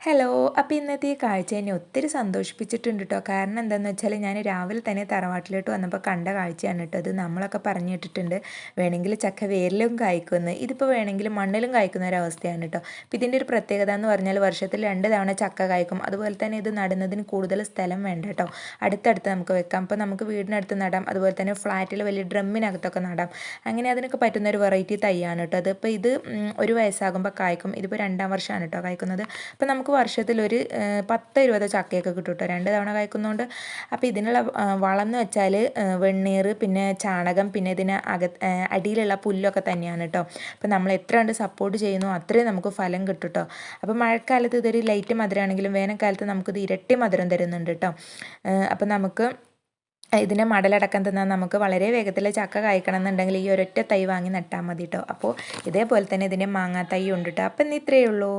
Hello. അപ്പോൾ ഇന്നത്തെ ഈ കാഴ്ച എന്നെ ഒത്തിരി സന്തോഷിപ്പിച്ചിട്ടുണ്ട് കേട്ടോ. കാരണം എന്താണെന്ന് വെച്ചാൽ ഞാൻ രാവിലെ തന്നെ തറവാട്ടിലോട്ട് വന്നപ്പോൾ കണ്ട കാഴ്ചയാണ് കേട്ടോ അത്. നമ്മളൊക്കെ പറഞ്ഞു കേട്ടിട്ടുണ്ട് വേണമെങ്കിൽ ചക്ക വേരിലും കായ്ക്കുമെന്ന്. ഇതിപ്പോൾ വേണമെങ്കിൽ മണ്ണിലും കായ്ക്കുന്ന ഒരവസ്ഥയാണ് കേട്ടോ. അപ്പോൾ ഇതിൻ്റെ ഒരു പ്രത്യേകത എന്ന് പറഞ്ഞാൽ വർഷത്തിൽ 2 തവണ ചക്ക കായ്ക്കും. അതുപോലെ തന്നെ ഇത് നടുന്നതിന് കൂടുതൽ സ്ഥലം വേണ്ട കേട്ടോ. അടുത്തടുത്ത് നമുക്ക് വെക്കാം. അപ്പോൾ നമുക്ക് വീടിനടുത്ത് നടാം. അതുപോലെ തന്നെ ഫ്ലാറ്റിൽ വലിയ ഡ്രമ്മിനകത്തൊക്കെ നടാം. അങ്ങനെ അതിനൊക്കെ പറ്റുന്ന ഒരു വെറൈറ്റി തൈയാണ് കേട്ടോ അത്. അപ്പോൾ ഇത് 1 വയസ്സാകുമ്പോൾ കായ്ക്കും. ഇതിപ്പോൾ 2ാം വർഷമാണ് കേട്ടോ കായ്ക്കുന്നത്. അപ്പോൾ നമുക്ക് വർഷത്തിലൊരു 10-20 ചക്കയൊക്കെ കിട്ടും കേട്ടോ 2 തവണ കായ്ക്കുന്നതുകൊണ്ട്. അപ്പോൾ ഇതിനുള്ള വളം എന്ന് വെച്ചാൽ വെണ്ണീർ, പിന്നെ ചാണകം, പിന്നെ ഇതിന് അടിയിലുള്ള പുല്ലൊക്കെ തന്നെയാണ് കേട്ടോ. അപ്പോൾ നമ്മൾ എത്ര കണ്ട് സപ്പോർട്ട് ചെയ്യുന്നു അത്രയും നമുക്ക് ഫലം കിട്ടും കേട്ടോ. അപ്പോൾ മഴക്കാലത്ത് ഇതൊരു ലൈറ്റ് മധുരമാണെങ്കിലും വേനൽക്കാലത്ത് നമുക്കിത് ഇരട്ടി മധുരം തരുന്നുണ്ട് കേട്ടോ. അപ്പോൾ നമുക്ക് ഇതിനെ മടലടക്കം തിന്നാൽ നമുക്ക് വളരെ വേഗത്തിൽ ചക്ക കായ്ക്കണം എന്നുണ്ടെങ്കിൽ ഈ ഒരൊറ്റ തൈ വാങ്ങി നട്ടാൽ മതി കേട്ടോ. അപ്പോൾ ഇതേപോലെ തന്നെ ഇതിൻ്റെ മാങ്ങാ തൈ ഉണ്ട് കേട്ടോ. അപ്പം ഇന്ന് ഇത്രയേ ഉള്ളൂ.